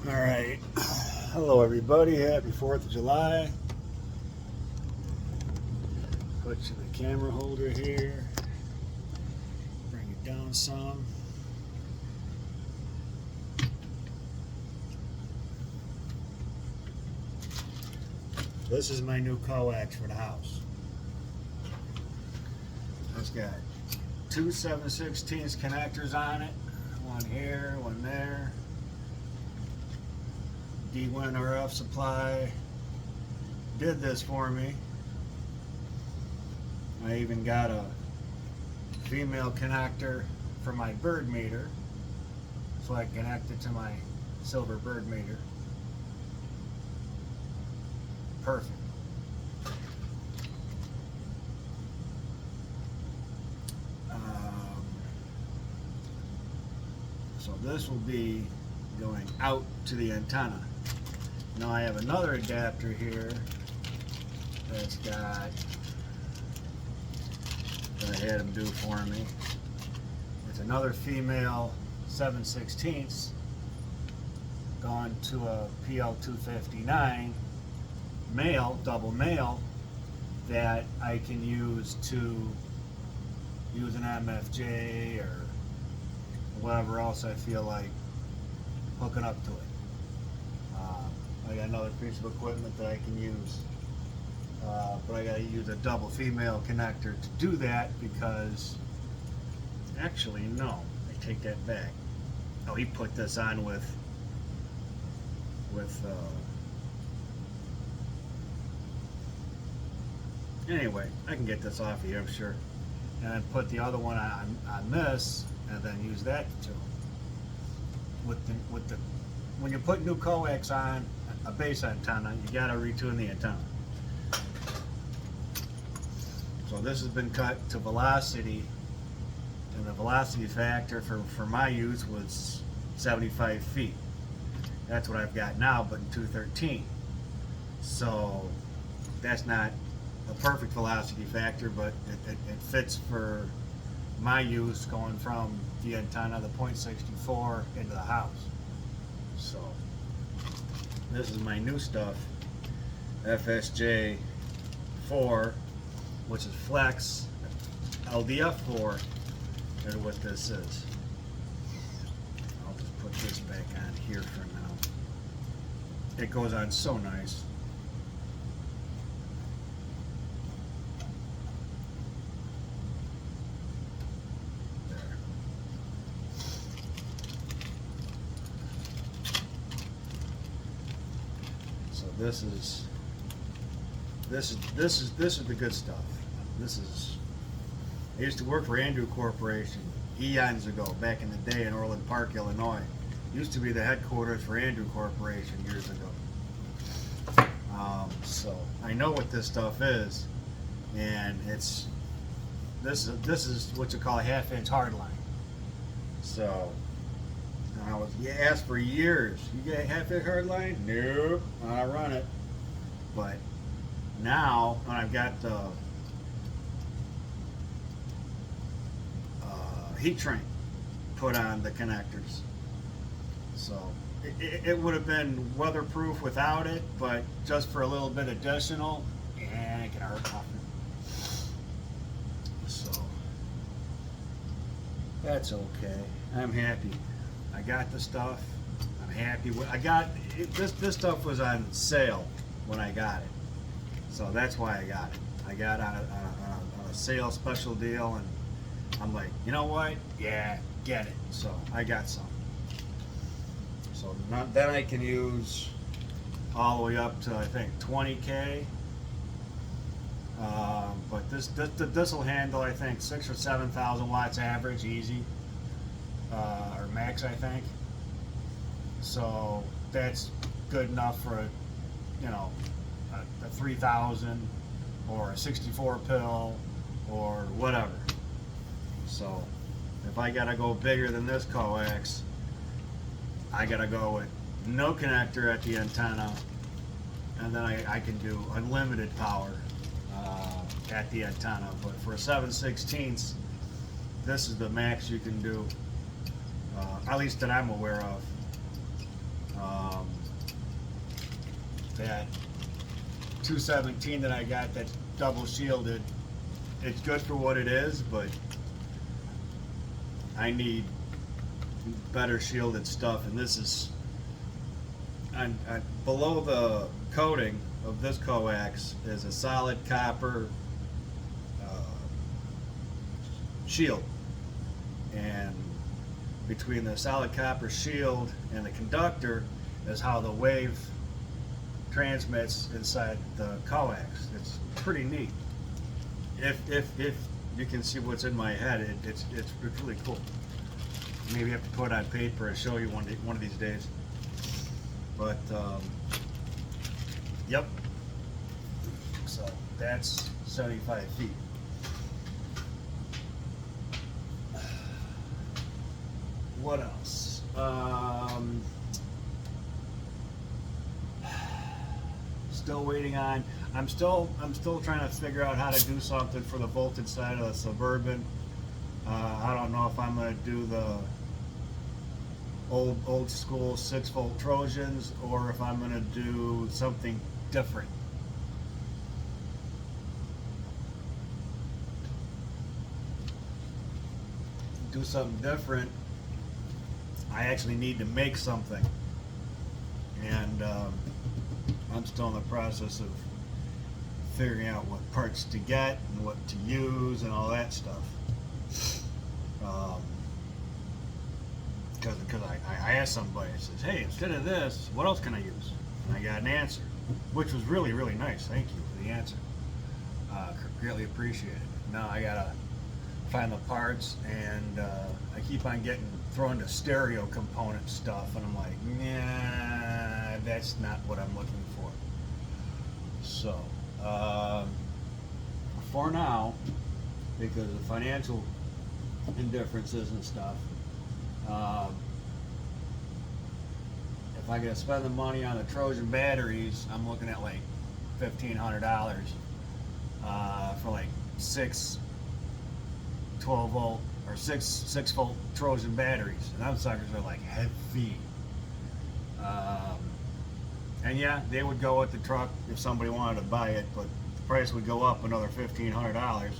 All right. Hello, everybody. Happy 4th of July. Put you the camera holder here. Bring it down some. This is my new coax for the house. It's got two 7/16 connectors on it. One here, one there. D1 RF supply did this for me. I even got a female connector for my bird meter, so I connect it to my silver bird meter. Perfect. So this will be going out to the antenna. Now I have another adapter here that's got, that I had him do for me. It's another female 7/16 gone to a PL259 male, double male, that I can use to use an MFJ or whatever else I feel like hooking up to it. I got another piece of equipment that I can use, but I got to use a double female connector to do that because, actually no, I take that back. Oh, he put this on with anyway, I can get this off of here, I'm sure, and then put the other one on this, and then use that too. With the when you put new coax on a base antenna, you gotta retune the antenna. So this has been cut to velocity, and the velocity factor for my use was 75 feet. That's what I've got now, but in 213. So that's not a perfect velocity factor, but it fits for my use going from the antenna, the .64, into the house. So this is my new stuff, FSJ4, which is Flex LDF4, is what this is. I'll just put this back on here for now. It goes on so nice. This is the good stuff. This is. I used to work for Andrew Corporation eons ago, back in the day in Orland Park, Illinois. Used to be the headquarters for Andrew Corporation years ago. So I know what this stuff is, and it's this is what you call a half-inch hardline. So. You asked for years, you get a half-inch hardline? Nope, I run it. But now, when I've got the heat shrink put on the connectors, so it would have been weatherproof without it, but just for a little bit additional, yeah, it can hurt nothing. So that's okay. I'm happy. I got the stuff. I'm happy with. I got it, this stuff was on sale when I got it, so that's why I got it. I got on a sale special deal, and I'm like, you know what? Yeah, get it. So I got some. So then I can use all the way up to, I think, 20K. But this will handle, I think, 6,000 or 7,000 watts average, easy. Or max, I think. So that's good enough for a 3,000 or a 64 pill or whatever. So if I gotta go bigger than this coax, I gotta go with no connector at the antenna, and then I can do unlimited power at the antenna. But for a 7/16, this is the max you can do, at least that I'm aware of. that 217 that I got that's double shielded, it's good for what it is, but I need better shielded stuff, and this is below the coating of this coax is a solid copper shield, and between the solid copper shield and the conductor is how the wave transmits inside the coax. It's pretty neat. If you can see what's in my head, it's really cool. Maybe have to put it on paper and show you one of these days. But yep. So that's 75 feet. What else? Still waiting on. I'm still trying to figure out how to do something for the voltage side of the Suburban. I don't know if I'm going to do the old school 6-volt Trojans or if I'm going to do something different. Do something different. I actually need to make something, and I'm still in the process of figuring out what parts to get and what to use and all that stuff. Because I asked somebody, I says, hey, instead of this, what else can I use? And I got an answer, which was really, really nice. Thank you for the answer. Greatly appreciated. Now I gotta find the parts, and I keep on getting thrown to stereo component stuff, and I'm like, nah, that's not what I'm looking for. So, for now, because of financial indifferences and stuff, if I gotta spend the money on the Trojan batteries, I'm looking at like $1,500 for like 6 12-volt or 6-volt Trojan batteries, and those suckers are like heavy. And yeah, they would go with the truck if somebody wanted to buy it, but the price would go up another $1,500.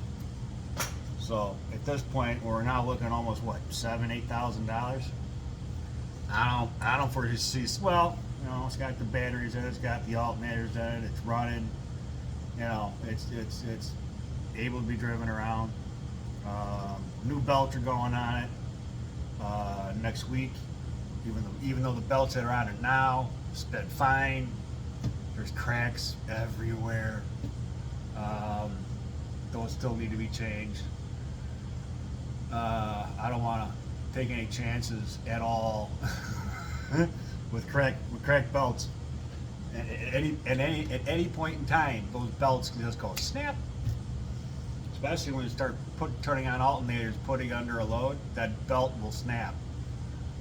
So at this point, we're now looking at almost what, $7,000-8,000. I don't foresee. Well, you know, it's got the batteries in it, it's got the alternators in it, it's running. You know, it's able to be driven around. New belts are going on it next week. Even though the belts that are on it now sped fine, there's cracks everywhere. Those still need to be changed. I don't want to take any chances at all with cracked belts. At any point in time, those belts can just go snap. Especially when you start turning on alternators, putting under a load, that belt will snap.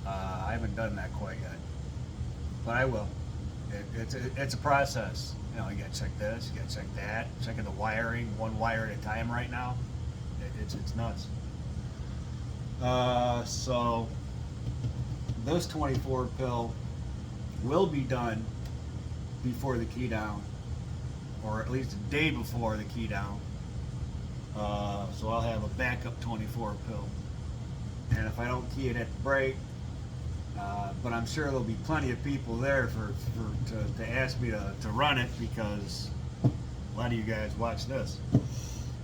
I haven't done that quite yet, but I will. It's a process. You know, you gotta check this, you gotta check that, checking the wiring, one wire at a time right now. It's nuts. So this 24 pill will be done before the key down, or at least a day before the key down. So I'll have a backup 24 pill, and if I don't key it at the break, but I'm sure there'll be plenty of people there to ask me to run it, because a lot of you guys watch this.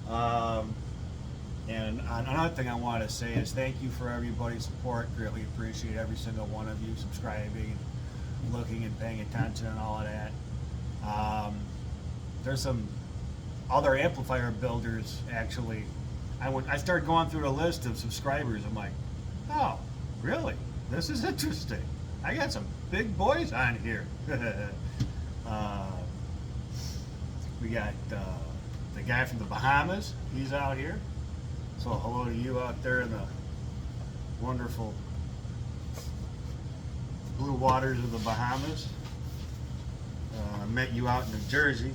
And another thing I want to say is thank you for everybody's support. Greatly appreciate every single one of you subscribing, looking and paying attention and all of that. There's some other amplifier builders, actually. I started going through the list of subscribers. I'm like, oh, really? This is interesting. I got some big boys on here. We got the guy from the Bahamas. He's out here. So hello to you out there in the wonderful blue waters of the Bahamas. I met you out in New Jersey.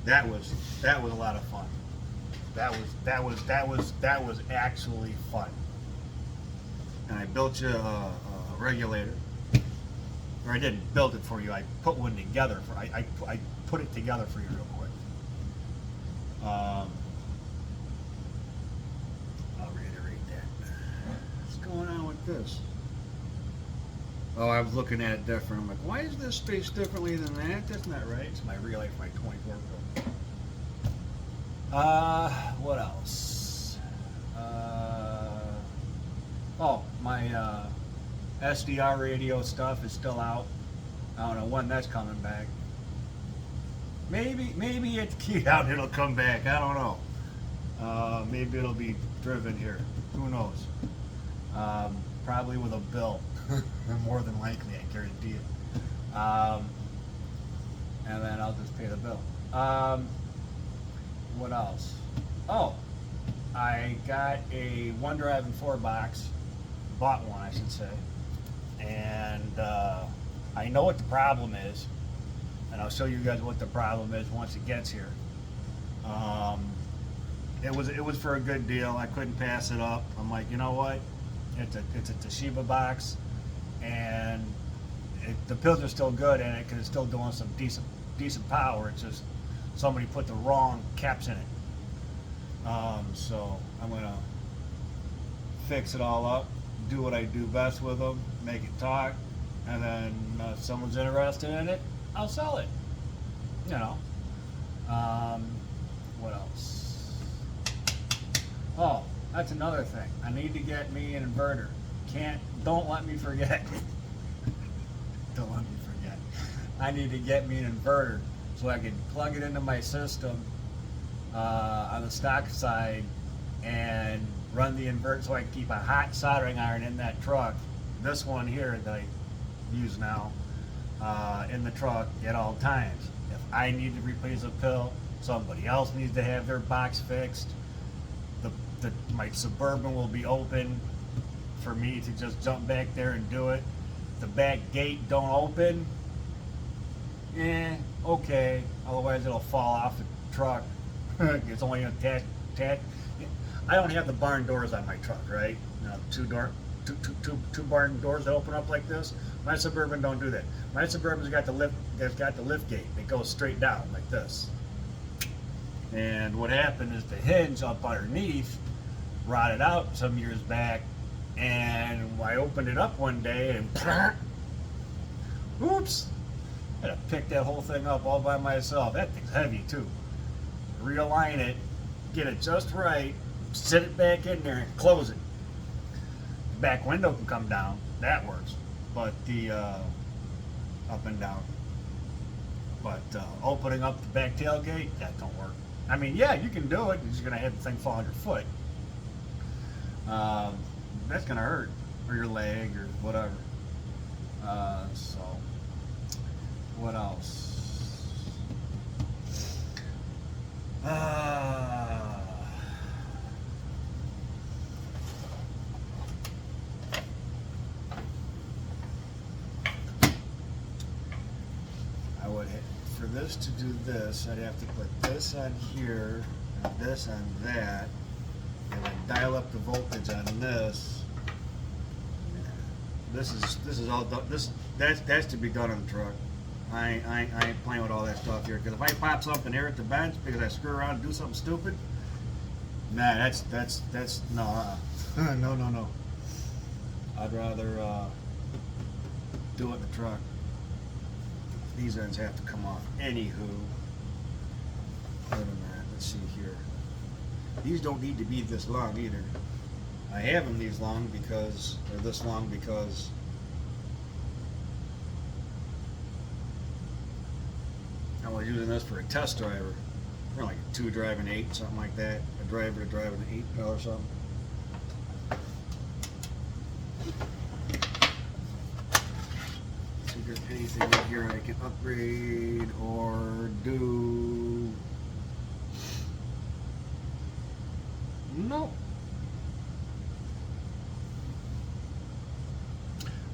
That was a lot of fun. That was actually fun. And I built you a regulator. or I didn't build it for you. I put one together for. I put it together for you real quick. I'll reiterate that. What's going on with this? Oh, I was looking at it different. I'm like, why is this spaced differently than that? That's not right. It's my relay for my 24 volt. What else? Oh, my SDR radio stuff is still out. I don't know when that's coming back. Maybe it's keyed out and it'll come back. I don't know. Maybe it'll be driven here. Who knows? Probably with a bill. More than likely, I guarantee it. And then I'll just pay the bill. What else? Oh, I got a OneDrive and 4 box. Bought one, I should say. And I know what the problem is. And I'll show you guys what the problem is once it gets here. It was for a good deal. I couldn't pass it up. I'm like, you know what? It's a Toshiba box, and the pills are still good in it because it's still doing some decent power. It's just somebody put the wrong caps in it. So I'm gonna fix it all up, do what I do best with them, make it talk, and then if someone's interested in it, I'll sell it. You know. What else? Oh, that's another thing. I need to get me an inverter. Don't let me forget. Don't let me forget. I need to get me an inverter so I can plug it into my system on the stock side and run the inverter so I can keep a hot soldering iron in that truck. This one here that I use now in the truck at all times. If I need to replace a pill, somebody else needs to have their box fixed. My Suburban will be open for me to just jump back there and do it. The back gate don't open, okay. Otherwise it'll fall off the truck. It's only attached. I don't have the barn doors on my truck, right? Two barn doors that open up like this. My Suburban don't do that. My Suburban's got the lift gate. It goes straight down like this. And what happened is the hinge up underneath rotted out some years back, and I opened it up one day and oops, I had to pick that whole thing up all by myself. That thing's heavy too. Realign it, get it just right, sit it back in there and close it. The back window can come down, that works, but the up and down. But opening up the back tailgate, that don't work. I mean, yeah, you can do it. You're just gonna have the thing fall on your foot. That's gonna hurt, or your leg, or whatever. So, what else? I would hit. For this to do this, I'd have to put this on here and this on that, and I'd dial up the voltage on this. This is all done. That's to be done on the truck. I ain't playing with all that stuff here, because if I pop something here at the bench because I screw around and do something stupid, nah, that's no, no. I'd rather do it in the truck. These ends have to come off. Anywho, wait a minute, let's see here. These don't need to be this long either. I have them this long because I was using this for a test driver. They're like a 2 driving 8, something like that. A driver to drive an 8 or something. See if there's anything in here I can upgrade or do. No.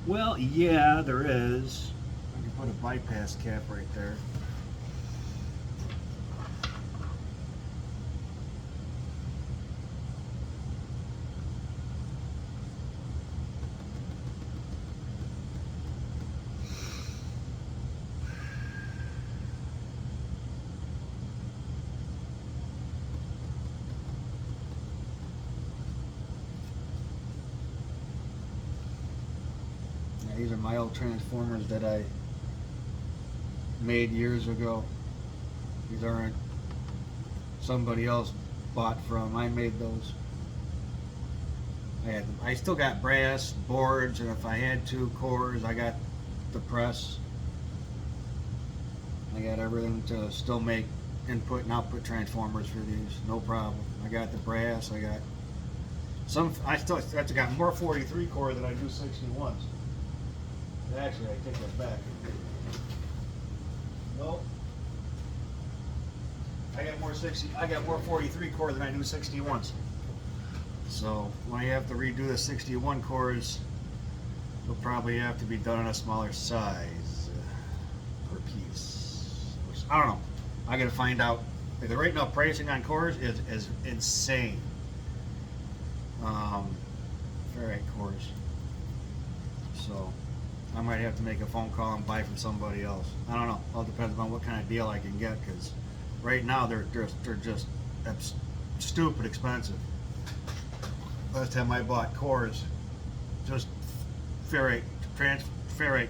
Well, yeah, there is. I can put a bypass cap right there. These are my old transformers that I made years ago. These aren't somebody else bought from. I made those. I still got brass boards, and if I had to, cores. I got the press. I got everything to still make input and output transformers for these, no problem. I got the brass. I got some. I got more 43 core than I do 61s. Actually, I take that back. Nope. I got more 43 core than I do 61s. So when I have to redo the 61 cores, it'll probably have to be done on a smaller size per piece. Which, I don't know. I gotta find out. The right now pricing on cores is insane. Ferrite cores. So I might have to make a phone call and buy from somebody else. I don't know. All depends on what kind of deal I can get, because right now they're just stupid expensive. Last time I bought cores, just ferrite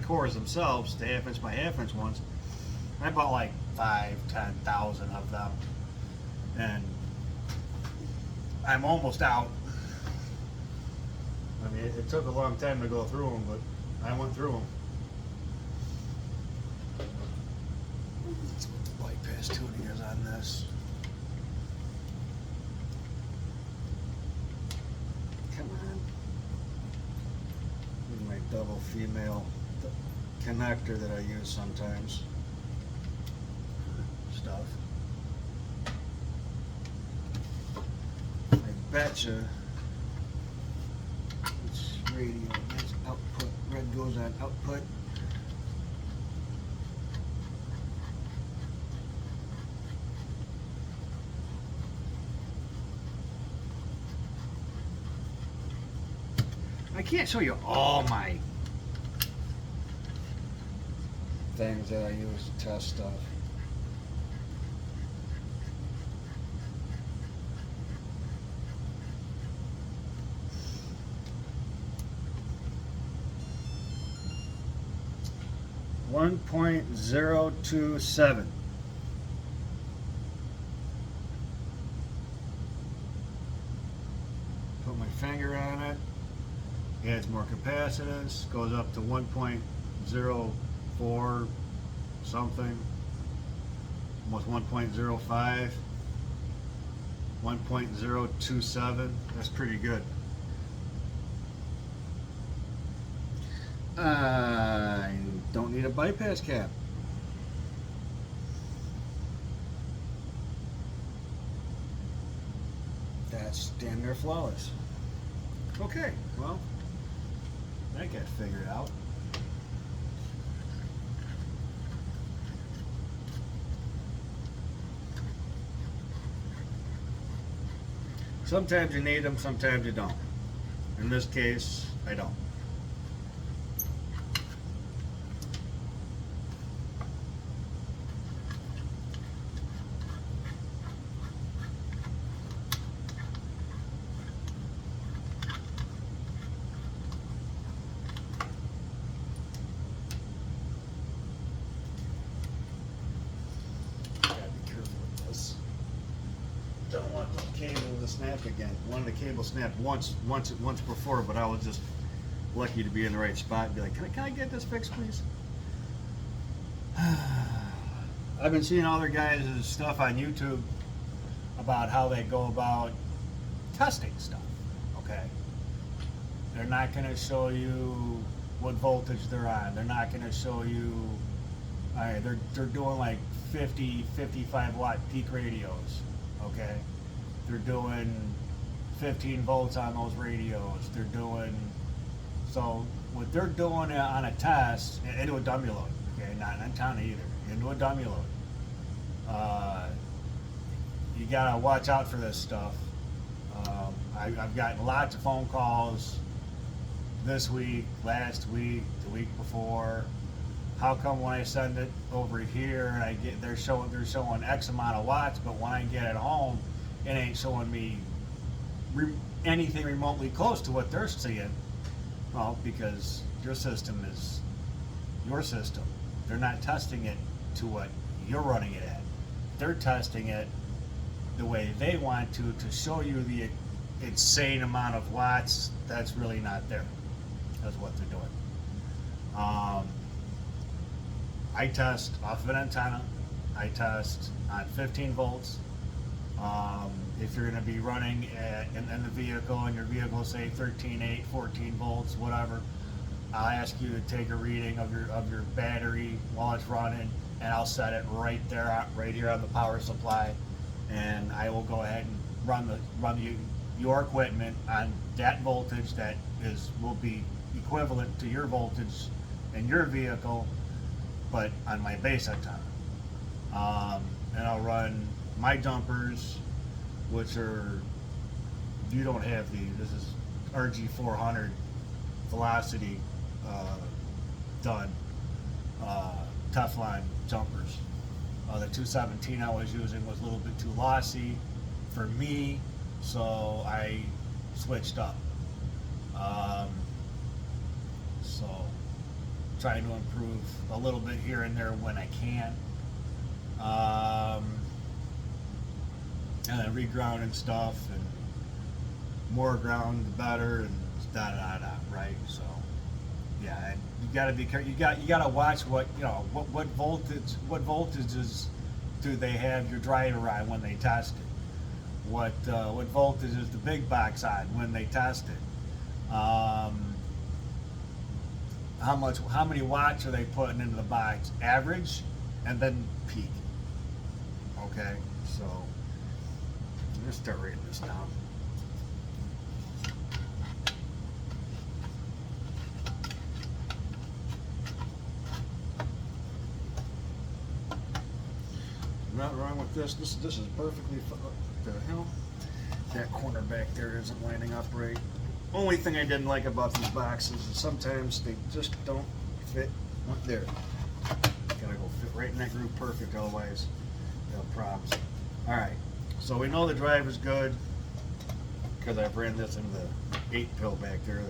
cores themselves, the half-inch by half-inch ones, I bought like 5,000-10,000 of them, and I'm almost out. I mean, it took a long time to go through them, but I went through them. Let's see what the bypass tuning is on this. Come on. This is my double female connector that I use sometimes. Stuff. I betcha. It's radio, that's output. Red goes on output. I can't show you all my things that I use to test stuff. .027. Put my finger on it. Adds more capacitance. Goes up to 1.04 something. Almost 1.05. 1.027. That's pretty good. I don't need a bypass cap. That's damn near flawless. Okay, well, that got figured out. Sometimes you need them, sometimes you don't. In this case, I don't. Don't want the cable to snap again. One of the cables snapped once before, but I was just lucky to be in the right spot and be like, can I get this fixed, please? I've been seeing other guys' stuff on YouTube about how they go about testing stuff, okay? They're not going to show you what voltage they're on. They're not going to show you, they're doing like 50, 55 watt peak radios. Okay, they're doing 15 volts on those radios. They're doing, so what they're doing on a test into a dummy load. Okay, not ton either, into a dummy load. You gotta watch out for this stuff. I've gotten lots of phone calls this week, last week, the week before. How come when I send it over here and they're showing X amount of watts, but when I get it home, it ain't showing me anything remotely close to what they're seeing? Well, because your system is your system. They're not testing it to what you're running it at. They're testing it the way they want to show you the insane amount of watts that's really not there. That's what they're doing. I test off of an antenna. I test on 15 volts. If you're going to be running in the vehicle and your vehicle say 13.8, 14 volts, whatever, I'll ask you to take a reading of your battery while it's running, and I'll set it right there, right here on the power supply, and I will go ahead and run your equipment on that voltage that will be equivalent to your voltage in your vehicle, but on my base antenna. And I'll run my jumpers, which are, you don't have this is RG400 velocity done Teflon jumpers. The 217 I was using was a little bit too lossy for me, so I switched up. So trying to improve a little bit here and there when I can. And then reground and stuff, and more ground the better, and da da da, right? So yeah, and you got to be careful. You got to watch what what voltages do they have your driver on when they test it? What voltage is the big box on when they test it? How many watts are they putting into the box? Average, and then peak. Okay, so I'm gonna start writing this down. Not wrong with this. This is perfectly fine. What the hell? That corner back there isn't lining up right. Only thing I didn't like about these boxes is sometimes they just don't fit. Not there. Gotta go fit right in that groove perfect, otherwise you'll have problems. All right. So we know the drive is good because I've ran this into the 8-pill back there.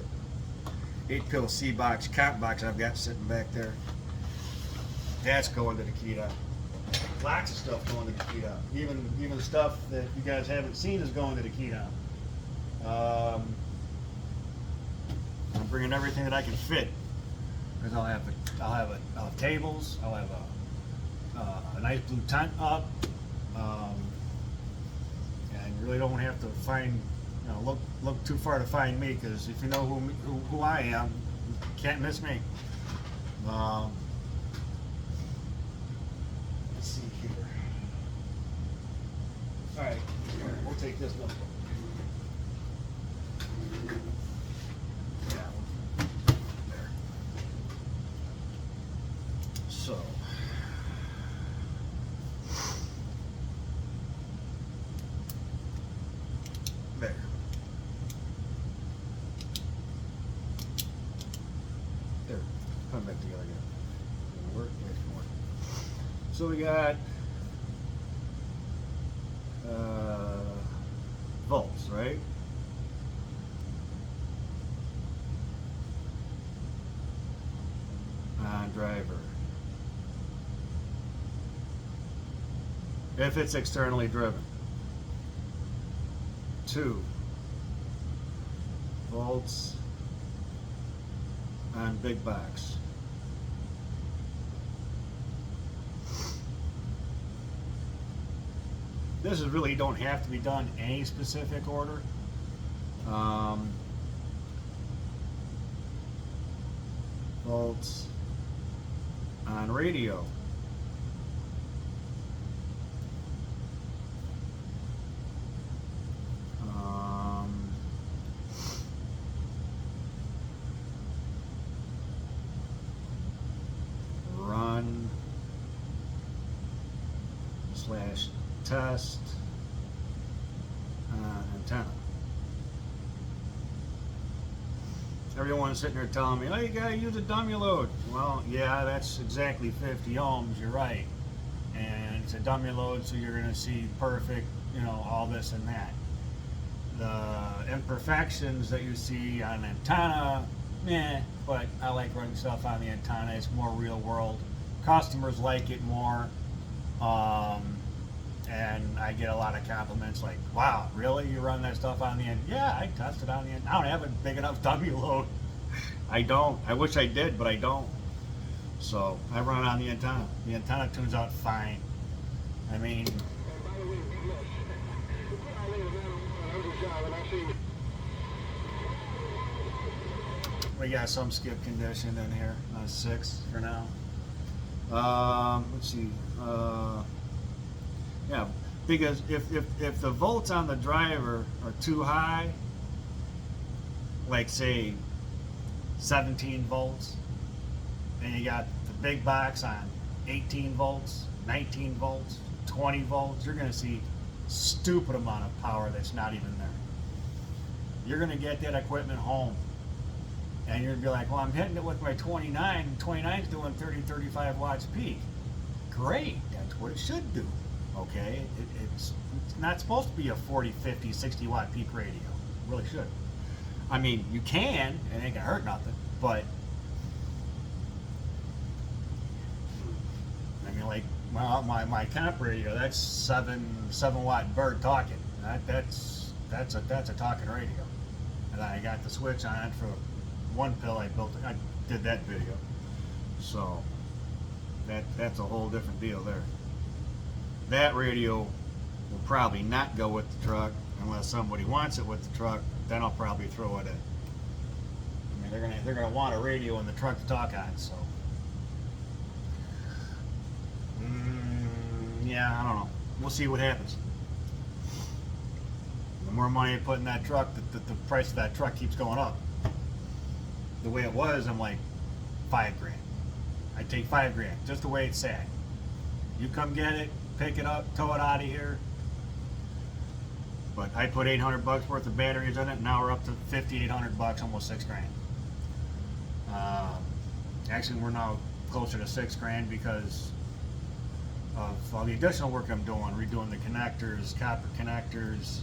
The 8-pill C box, comp box I've got sitting back there. That's going to the key down. Lots of stuff going to the key down. Even stuff that you guys haven't seen is going to the key down. I'm bringing everything that I can fit, because I'll have tables. I'll have a nice blue tent up, and you really don't have to find look too far to find me, because if you know who I am, you can't miss me. Let's see here. All right, we'll take this notebook. There. So. There. There. Come back together again. It'll work. It can work. So we got volts, right? On driver. If it's externally driven. 2 volts on big box. This is really don't have to be done in any specific order. Volts on radio. Run / test antenna. Everyone's sitting there telling me, oh, you gotta use a dummy load. Well, yeah, that's exactly 50 ohms, you're right. And it's a dummy load, so you're gonna see perfect, all this and that. The imperfections that you see on an antenna, but I like running stuff on the antenna. It's more real world. Customers like it more. And I get a lot of compliments like, wow, really? You run that stuff on the end? Yeah, I tested on the end. I don't have a big enough dummy load. I don't. I wish I did, but I don't. So I run it on the antenna. The antenna tunes out fine. I mean, we got some skip condition in here on 6 for now. Let's see. Yeah, because if the volts on the driver are too high, like say 17 volts, and you got the big box on 18 volts, 19 volts, 20 volts, you're going to see stupid amount of power that's not even there. You're going to get that equipment home, and you're going to be like, well, I'm hitting it with my 29, and 29 is doing 30, 35 watts peak. Great, that's what it should do. Okay, it's not supposed to be a 40, 50, 60 watt peak radio. It really should. I mean, you can, it ain't gonna hurt nothing, but I mean, like my comp radio, that's 7 watt bird talking. That's a talking radio. And I got the switch on it for one pill I built. I did that video, so that's a whole different deal there. That radio will probably not go with the truck unless somebody wants it with the truck. Then I'll probably throw it in. I mean, they're gonna want a radio in the truck to talk on. So, yeah, I don't know. We'll see what happens. The more money I put in that truck, the price of that truck keeps going up. The way it was, I'm like $5 grand. I take $5 grand, just the way it's sat. You come get it. Pick it up, tow it out of here. But I put $800 worth of batteries in it, and now we're up to $5,800, almost $6 grand. Actually, we're now closer to $6 grand because of all the additional work I'm doing, redoing the connectors, copper connectors,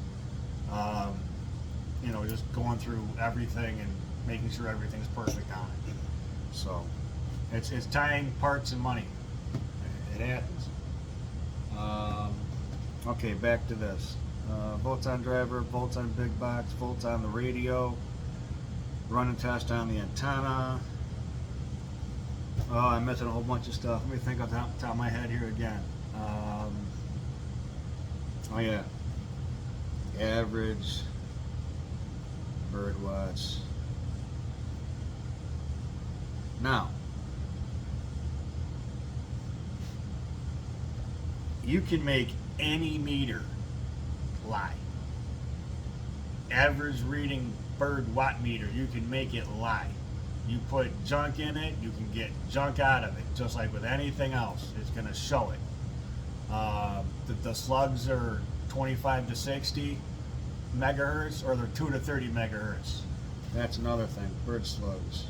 you know, just going through everything and making sure everything's perfect on it. So it's time, parts, and money. It happens. Okay, back to this. Volts on driver, volts on big box, volts on the radio, run and test on the antenna. Oh, I'm missing a whole bunch of stuff. Let me think off the top of my head here again. Oh yeah, average bird watts. Now, you can make any meter lie. Average reading bird watt meter, you can make it lie. You put junk in it, you can get junk out of it, just like with anything else. It's going to show it. The slugs are 25 to 60 megahertz, or they're 2 to 30 megahertz. That's another thing, bird slugs.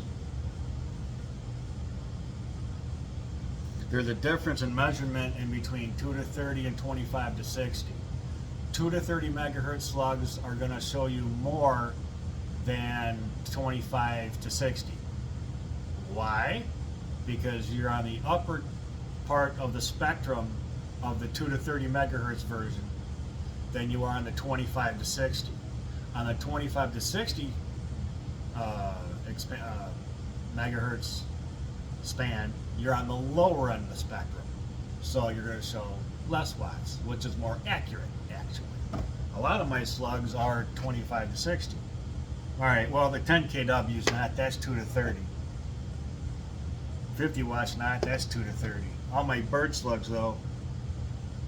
There's a difference in measurement in between 2 to 30 and 25 to 60. 2 to 30 megahertz slugs are going to show you more than 25 to 60. Why? Because you're on the upper part of the spectrum of the 2 to 30 megahertz version than you are on the 25 to 60. On the 25 to 60 megahertz span, you're on the lower end of the spectrum. So you're going to show less watts, which is more accurate, actually. A lot of my slugs are 25 to 60. All right, well, the 10 kW is not, that's 2 to 30. 50 watts not, that's 2 to 30. All my bird slugs, though,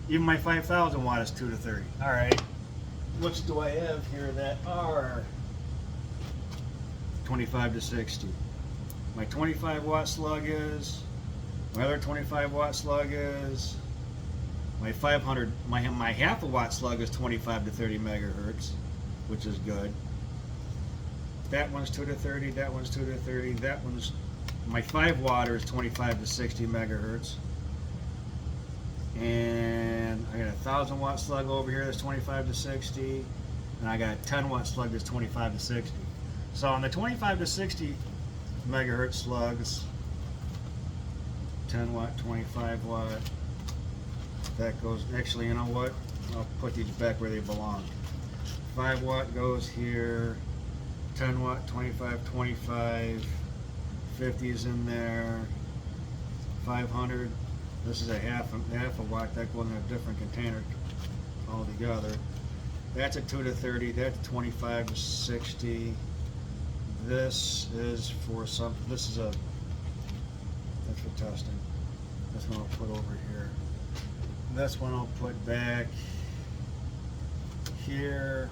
even my 5,000 watt is 2 to 30. All right, which do I have here that are 25 to 60? My 25 watt slug is, my other 25 watt slug is, my 500, my half a watt slug is 25 to 30 megahertz, which is good. That one's 2 to 30, that one's 2 to 30, that one's, my 5 watt is 25 to 60 megahertz. And I got a 1,000 watt slug over here that's 25 to 60, and I got a 10 watt slug that's 25 to 60. So on the 25 to 60 megahertz slugs, 10 watt, 25 watt. That goes, actually, you know what? I'll put these back where they belong. 5 watt goes here, 10 watt, 25, 25, 50 is in there, 500. This is a half a watt. That goes in a different container altogether. That's a 2 to 30. That's 25 to 60. This is for some. This is a. That's for testing. This one I'll put over here. This one I'll put back here.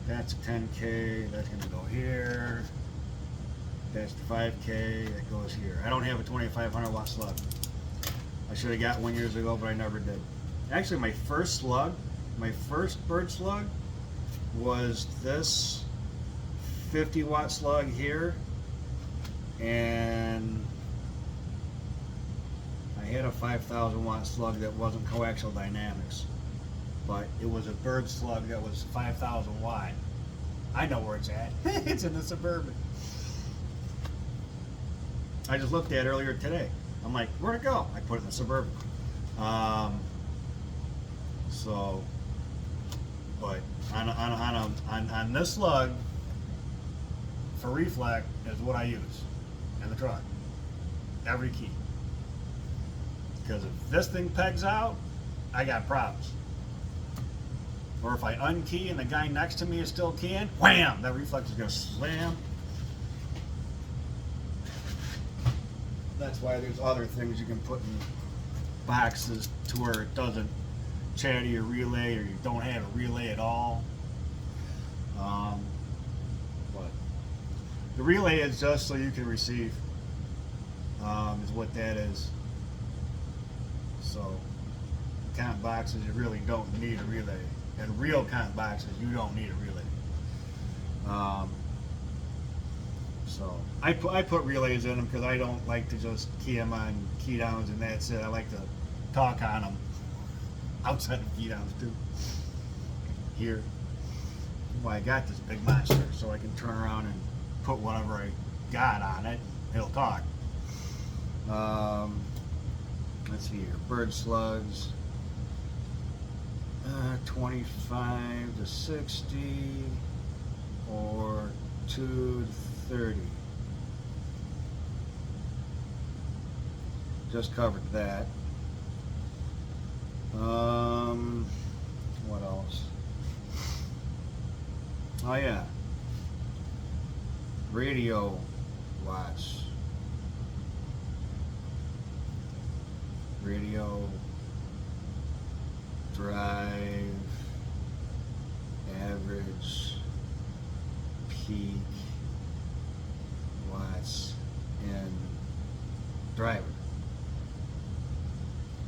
That's 10K. That's going to go here. That's the 5K. That goes here. I don't have a 2500 watt slug. I should have got one years ago, but I never did. Actually, my first slug, my first bird slug, was this 50 watt slug here, and I had a 5000 watt slug that wasn't coaxial dynamics, but it was a bird slug that was 5000 watt. I know where it's at. It's in the Suburban. I just looked at it earlier today. I'm like, where'd it go? I put it in the Suburban. So, but on this slug for reflect is what I use in the truck. Every key. Because if this thing pegs out, I got problems. Or if I unkey and the guy next to me is still keying, wham! That reflex is going to slam. That's why there's other things you can put in boxes to where it doesn't chat your relay, or you don't have a relay at all. But the relay is just so you can receive, is what that is. So count boxes, you really don't need a relay. In real count boxes, you don't need a relay. So I put relays in them because I don't like to just key them on key downs and that's it. I like to talk on them outside of key downs too. Here, well, I got this big monster, so I can turn around and put whatever I got on it. It'll talk. Let's see here, bird slugs. 25 to 60 or 2 to 30. Just covered that. What else? Oh yeah, radio watch. Radio drive, average, peak, watts, and driver.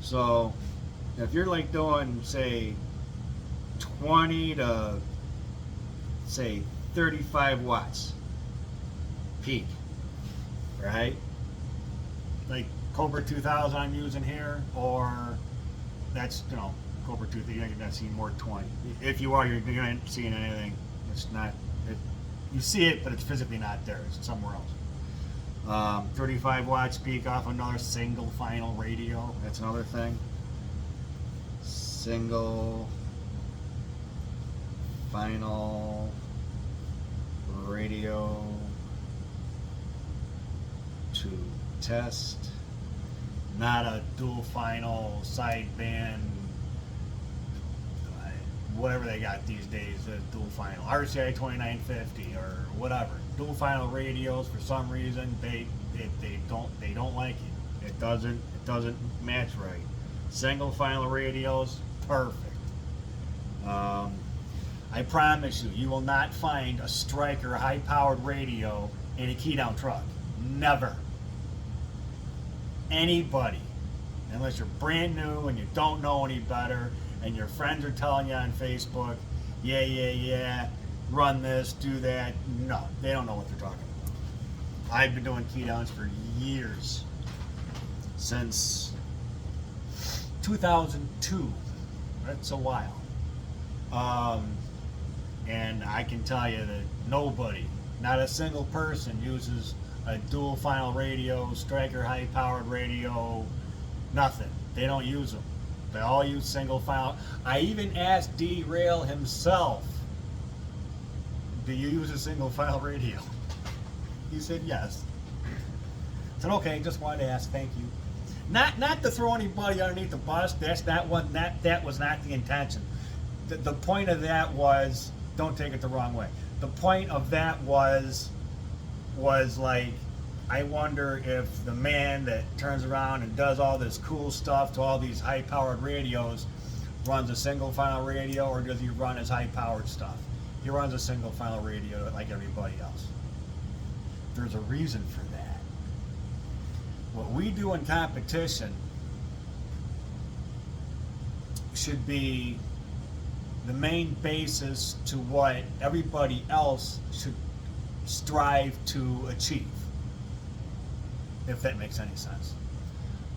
So if you're like doing say 20 to say 35 watts peak, right? Like Cobra 2000 I'm using here, or that's, you know, Cobra 2000, you're not seeing more than 20. If you are, you're not seeing anything. It's not, you see it, but it's physically not there. It's somewhere else. 35 watts peak off another single final radio. That's another thing. Single final radio to test. Not a dual final sideband, whatever they got these days, a dual final RCI 2950 or whatever. Dual final radios, for some reason they don't like it. It doesn't match right. Single final radios, perfect. I promise you will not find a Striker high-powered radio in a key-down truck. Never. Anybody, unless you're brand new and you don't know any better, and your friends are telling you on Facebook, yeah, run this, do that. No, they don't know what they're talking about. I've been doing key downs for years, since 2002. That's a while. And I can tell you that nobody Not a single person uses a dual final radio, striker high powered radio, nothing. They don't use them. They all use single final. I even asked D-Rail himself, do you use a single file radio? He said yes. I said, okay, just wanted to ask, thank you. Not to throw anybody underneath the bus. That's not what that was not the intention. The point of that was, don't take it the wrong way. The point of that was like, I wonder if the man that turns around and does all this cool stuff to all these high-powered radios runs a single final radio, or does he run his high-powered stuff? He runs a single final radio like everybody else. There's a reason for that. What we do in competition should be the main basis to what everybody else should strive to achieve, if that makes any sense.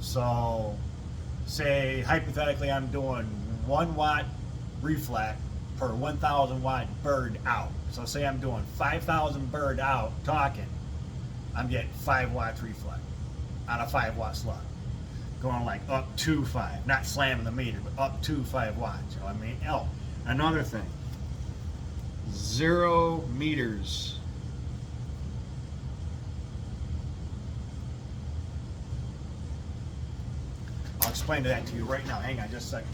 So, say hypothetically I'm doing 1 watt reflect per 1,000 watt bird out. So say I'm doing 5,000 bird out talking, I'm getting 5 watts reflect on a 5 watt slug. Going like up to 5, not slamming the meter, but up to 5 watts. You know what I mean? Oh, another thing, 0 meters. I'll explain that to you right now. Hang on just a second.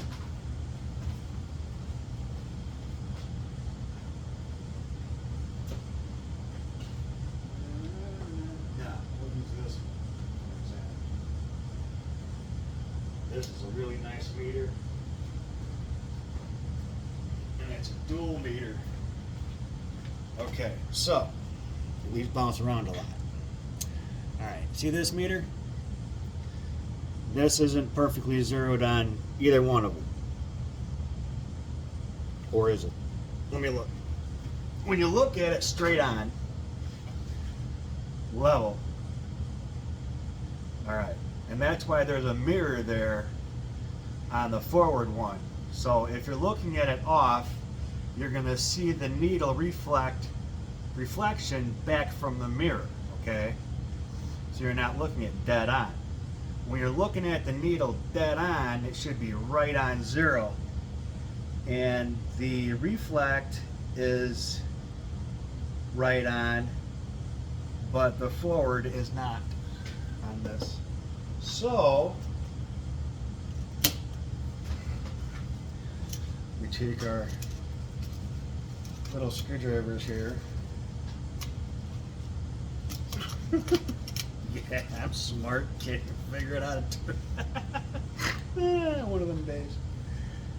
Now, we'll use this one, for example. This is a really nice meter. And it's a dual meter. Okay, so, these bounce around a lot. Alright, see this meter? This isn't perfectly zeroed on either one of them. Or is it? Let me look. When you look at it straight on, level, alright, and that's why there's a mirror there on the forward one. So if you're looking at it off, you're going to see the needle reflection back from the mirror, okay? So you're not looking at dead on. When you're looking at the needle dead on, it should be right on 0. And the reflect is right on, but the forward is not on this. So, we take our little screwdrivers here. Yeah, I'm smart. Can't figure it out. One of them days.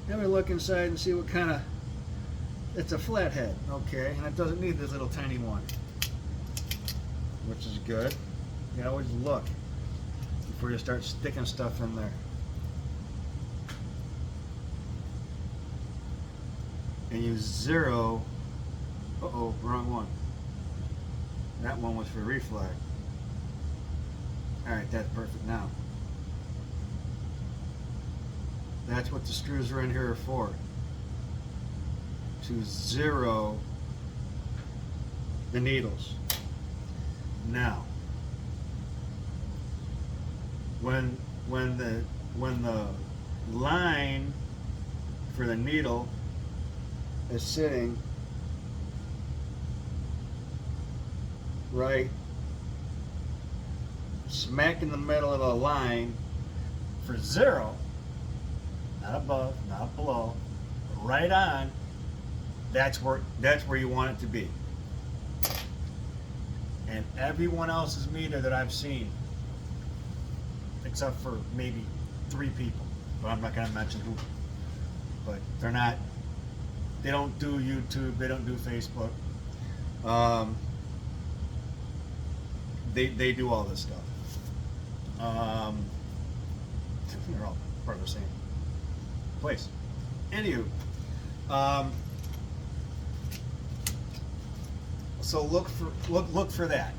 Then we look inside and see what kind of. It's a flathead, okay, and it doesn't need this little tiny one, which is good. You always look before you start sticking stuff in there. And you zero. Uh-oh, wrong one. That one was for reflect. Alright, that's perfect now. That's what the screws are in here for. To zero the needles. Now, when the line for the needle is sitting right smack in the middle of the line for 0, not above, not below, but right on, that's where you want it to be. And everyone else's meter that I've seen, except for maybe 3 people, but I'm not going to mention who, but they don't do YouTube, they don't do Facebook. They do all this stuff. They're all part of the same place. Anywho, so look for that.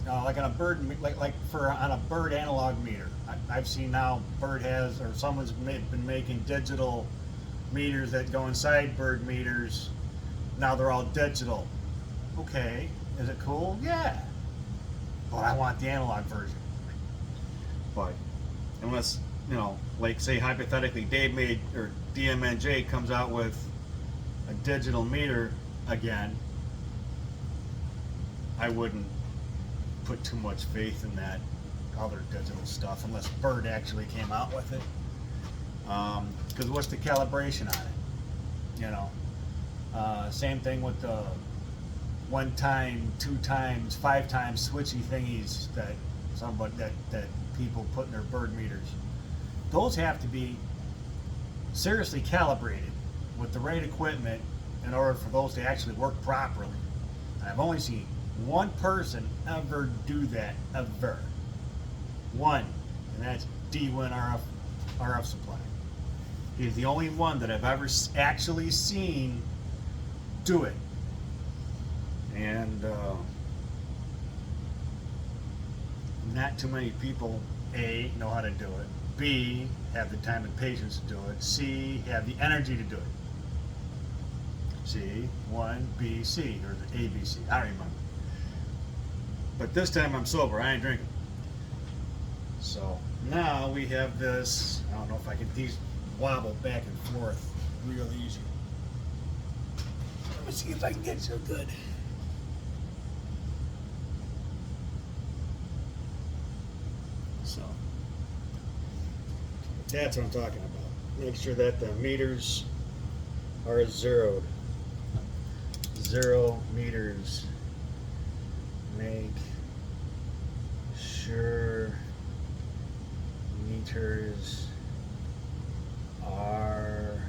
Like on a bird, on a bird analog meter. I've seen now Bird has, or someone's been making digital meters that go inside bird meters. Now they're all digital. Okay, Is it cool? Yeah. But I want the analog version. But unless, you know, like say hypothetically Dave made, or DMNJ comes out with a digital meter again, I wouldn't put too much faith in that other digital stuff unless Bird actually came out with it. Because what's the calibration on it? You know, same thing with the 1 time, 2 times, 5 times switchy thingies that that people put in their Bird meters. Those have to be seriously calibrated with the right equipment in order for those to actually work properly. And I've only seen one person ever do that, ever. One, and that's D-Win RF Supply. He's the only one that I've ever actually seen do it. And not too many people, A, know how to do it, B, have the time and patience to do it, C, have the energy to do it. C, 1, B, C, or the A, B, C, I don't remember. But this time I'm sober, I ain't drinking. So now we have this, I don't know if I can, these wobble back and forth real easy. Let me see if I can get so good. So that's what I'm talking about. Make sure that the meters are zeroed. 0 meters. Make sure meters are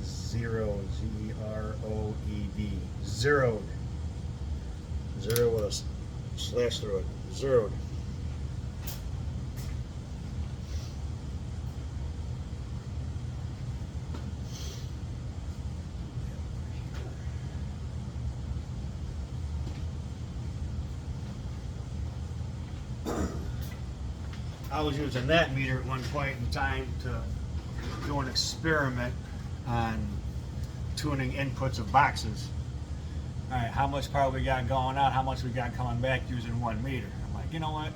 zeroed. Z-E-R-O-E-D. Zeroed. Zero with a slash through it. Zeroed. I was using that meter at one point in time to do an experiment on tuning inputs of boxes. All right, how much power we got going out, how much we got coming back using one meter. I'm like, you know what,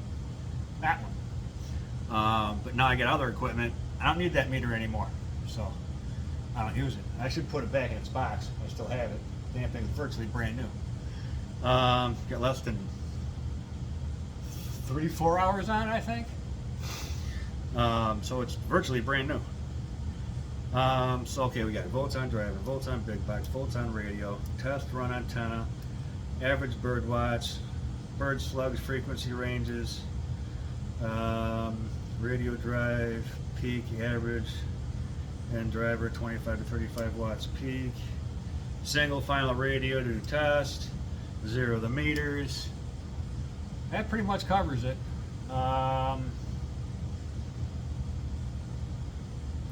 that one. But now I get other equipment, I don't need that meter anymore, so I don't use it. I should put it back in its box. I still have it. Damn thing's virtually brand new. Got less than 3-4 hours on it, I think. So it's virtually brand new. So okay, we got volts on driver, volts on big box, volts on radio, test run antenna, average bird watch, bird slugs frequency ranges, radio drive, peak, average, and driver 25 to 35 watts peak, single final radio to test, 0 the meters. That pretty much covers it.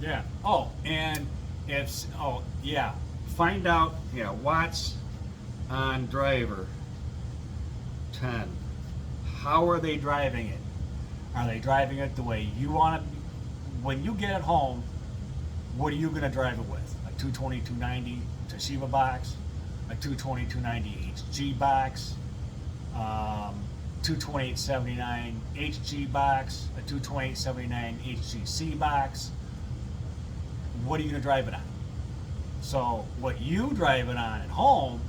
Yeah. Oh, and if, oh, yeah. Find out, yeah, watts on driver 10. How are they driving it? Are they driving it the way you want it? When you get it home, what are you going to drive it with? A 220, 290 Toshiba box? A 220, 290 HG box? 22879 HG box? A 22879 HGC box? What are you going to drive it on? So what you drive it on at home,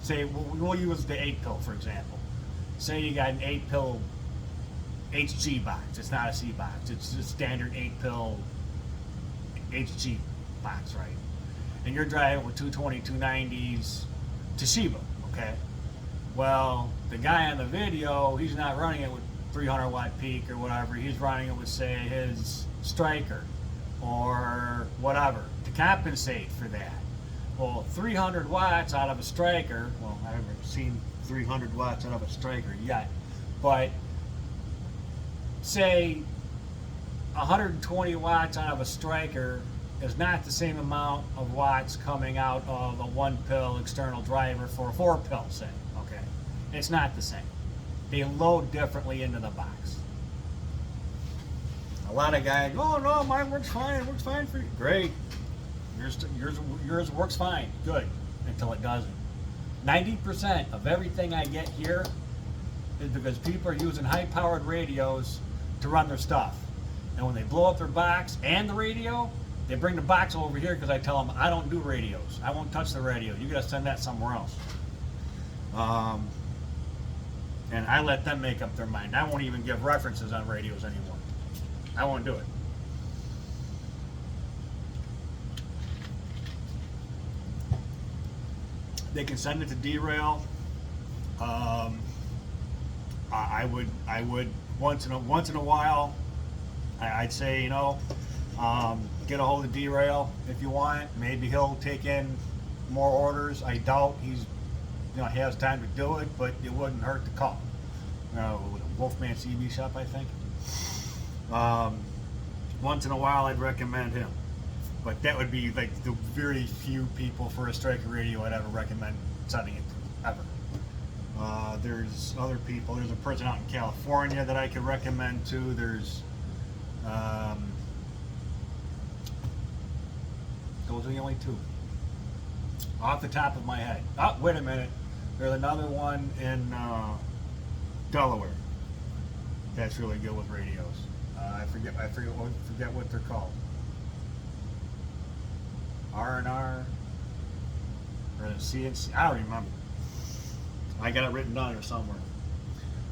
say we'll use the 8-pill for example. Say you got an 8-pill HG box. It's not a C box. It's a standard 8-pill HG box, right? And you're driving with 220, 290s Toshiba, okay? Well, the guy on the video, he's not running it with 300 watt peak or whatever. He's running it with, say, his Striker or whatever to compensate for that. Well, 300 watts out of a Striker, well, I haven't seen 300 watts out of a Striker yet, but say 120 watts out of a Striker is not the same amount of watts coming out of a 1-pill external driver for a 4-pill, say, okay? It's not the same. They load differently into the box. A lot of guys, oh no, mine works fine, it works fine for you. Great. Yours works fine, good, until it doesn't. 90% of everything I get here is because people are using high-powered radios to run their stuff. And when they blow up their box and the radio, they bring the box over here because I tell them I don't do radios. I won't touch the radio. You gotta send that somewhere else. And I let them make up their mind. I won't even give references on radios anymore. I won't do it. They can send it to derail. I would once in a while. I'd say, you know, get a hold of derail if you want. Maybe he'll take in more orders. I doubt he has time to do it, but it wouldn't hurt to call. Wolfman CB shop, I think. Once in a while, I'd recommend him. But that would be like the very few people for a striker radio I'd ever recommend sending it to, ever. There's other people. There's a person out in California that I could recommend to. There's those are the only two off the top of my head. Oh, wait a minute. There's another one in Delaware that's really good with radios. I forget what they're called. R&R or the CNC. I don't remember. I got it written down here somewhere.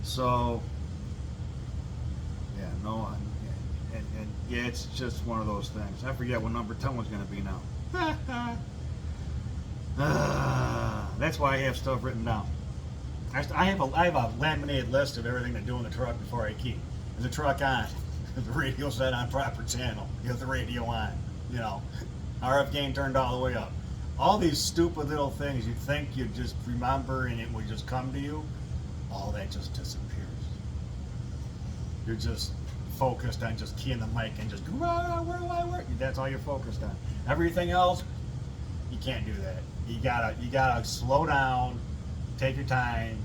So yeah, no, and yeah, it's just one of those things. I forget what number 10 was going to be now. That's why I have stuff written down. I have a laminated list of everything to do in the truck before I keep. Is the truck on? Is the radio set on proper channel? Is the radio on? You know, RF gain turned all the way up. All these stupid little things you'd think you'd just remember and it would just come to you. All that just disappears. You're just focused on just keying the mic and just where do I work? That's all you're focused on. Everything else, you can't do that. You gotta slow down, take your time.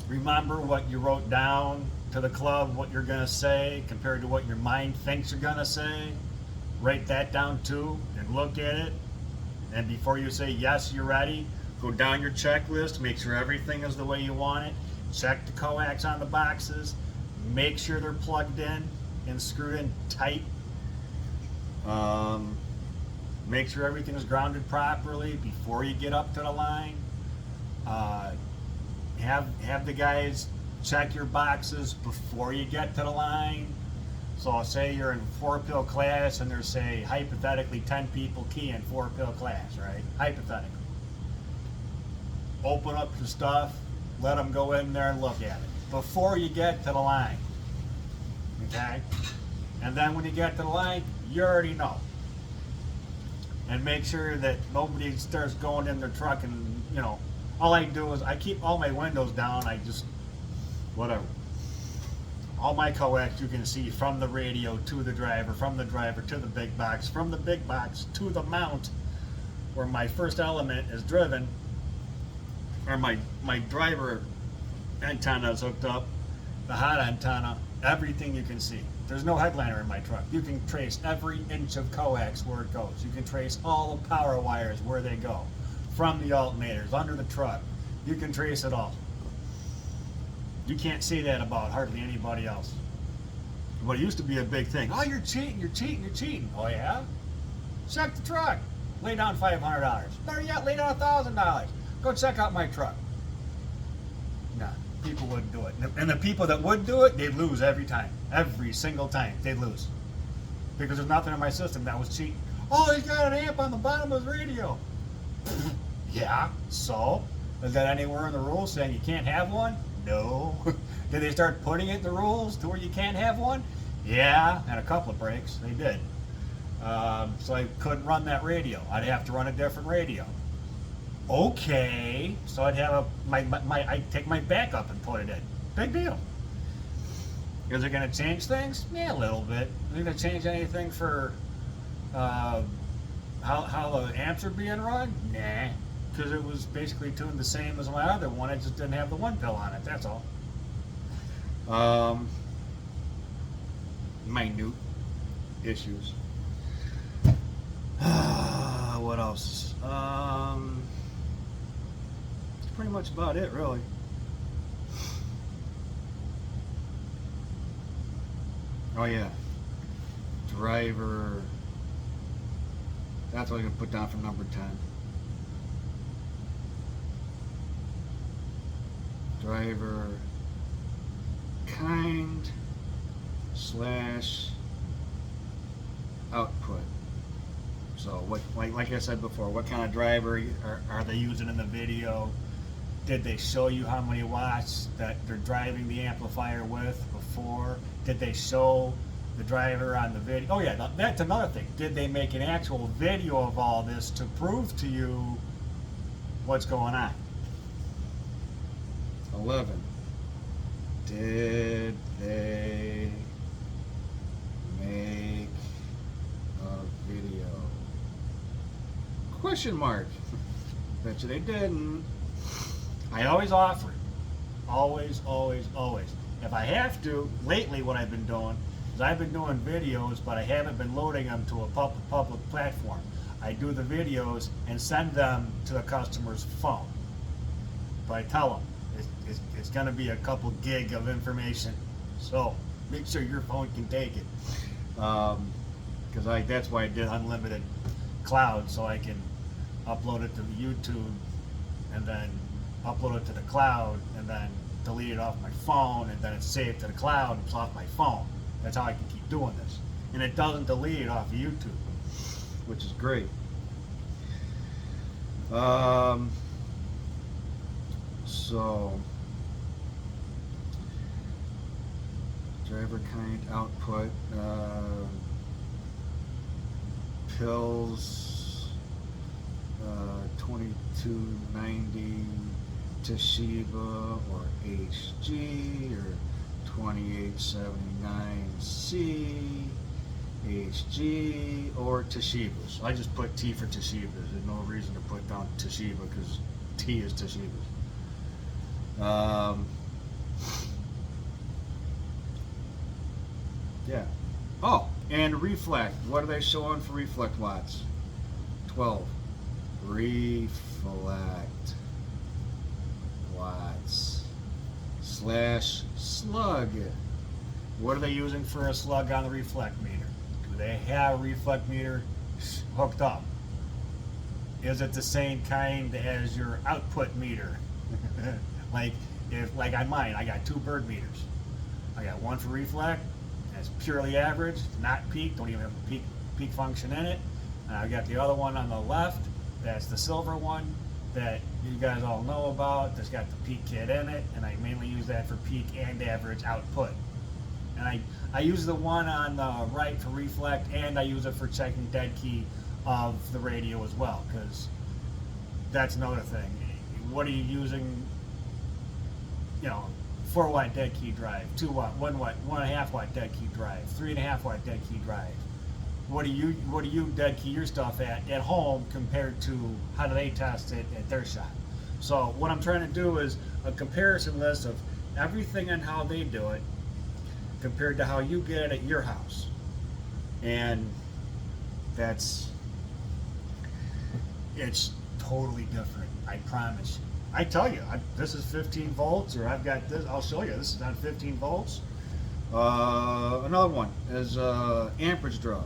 Remember what you wrote down to the club, what you're gonna say compared to what your mind thinks you're gonna say. Write that down too and look at it. And before you say yes, you're ready, go down your checklist, make sure everything is the way you want it. Check the coax on the boxes. Make sure they're plugged in and screwed in tight. Make sure everything is grounded properly before you get up to the line. Have the guys check your boxes before you get to the line. So say you're in 4-pill class and there's, say, hypothetically 10 people key in 4-pill class, right? Hypothetically. Open up your stuff, let them go in there and look at it before you get to the line. Okay? And then when you get to the line, you already know. And make sure that nobody starts going in their truck and, you know, all I do is I keep all my windows down, I just, whatever. All my coax you can see from the radio to the driver, from the driver to the big box, from the big box to the mount where my first element is driven, or my driver antenna is hooked up, the hot antenna, everything you can see. There's no headliner in my truck. You can trace every inch of coax where it goes. You can trace all the power wires where they go, from the alternators, under the truck. You can trace it all. You can't say that about hardly anybody else. But it used to be a big thing. Oh, you're cheating, you're cheating, you're cheating. Oh yeah? Check the truck. Lay down $500. Better yet, lay down $1,000. Go check out my truck. Nah, people wouldn't do it. And the people that would do it, they'd lose every time. Every single time, they'd lose. Because there's nothing in my system that was cheating. Oh, he's got an amp on the bottom of his radio. Yeah, so? Is that anywhere in the rules saying you can't have one? No. Did they start putting it in the rules to where you can't have one? Yeah, and a couple of breaks, they did. So I couldn't run that radio. I'd have to run a different radio. Okay, so I'd have I'd take my backup and put it in. Big deal. Is it going to change things? Yeah, a little bit. Is it going to change anything for how the amps are being run? Nah, because it was basically tuned the same as my other one. It just didn't have the 1 pill on it. That's all. Minute issues. What else? pretty much about it, really. Oh yeah, driver. That's what I'm gonna put down for number 10. Driver kind / output. So what, like I said before, what kind of driver are they using in the video? Did they show you how many watts that they're driving the amplifier with before? Did they show the driver on the video? Oh yeah, that's another thing. Did they make an actual video of all this to prove to you what's going on? 11. Did they make a video? Question mark. Bet you they didn't. I always offer it. Always, always, always. If I have to, lately what I've been doing is I've been doing videos, but I haven't been loading them to a public platform. I do the videos and send them to the customer's phone. But I tell them, it's going to be a couple gig of information, so make sure your phone can take it. Because that's why I did unlimited cloud, so I can upload it to the YouTube and then upload it to the cloud and then delete it off my phone, and then it's saved to the cloud and it's off my phone. That's how I can keep doing this. And it doesn't delete it off of YouTube, which is great. So driver kind output, pills, 2290 Toshiba or HG, or 2879C HG or Toshiba. So I just put T for Toshiba. There's no reason to put down Toshiba because T is Toshiba. Yeah. Oh, and reflect. What are they showing for reflect watts? 12. Reflect watts / slug. What are they using for a slug on the reflect meter? Do they have a reflect meter hooked up? Is it the same kind as your output meter? like on mine, I got 2 bird meters. I got one for reflect, that's purely average, not peak, don't even have a peak function in it. And I got the other one on the left, that's the silver one that you guys all know about, that's got the peak kit in it, and I mainly use that for peak and average output. And I use the one on the right for reflect, and I use it for checking dead key of the radio as well, because that's another thing. What are you using? 4 watt dead key drive, 2 watt, 1 watt, 1.5 watt dead key drive, 3.5 watt dead key drive. What do you dead key your stuff at home compared to how do they test it at their shop? So what I'm trying to do is a comparison list of everything and how they do it compared to how you get it at your house. And it's totally different, I promise you. I tell you, this is 15 volts, or I've got this, I'll show you, this is on 15 volts. Another one is amperage draw.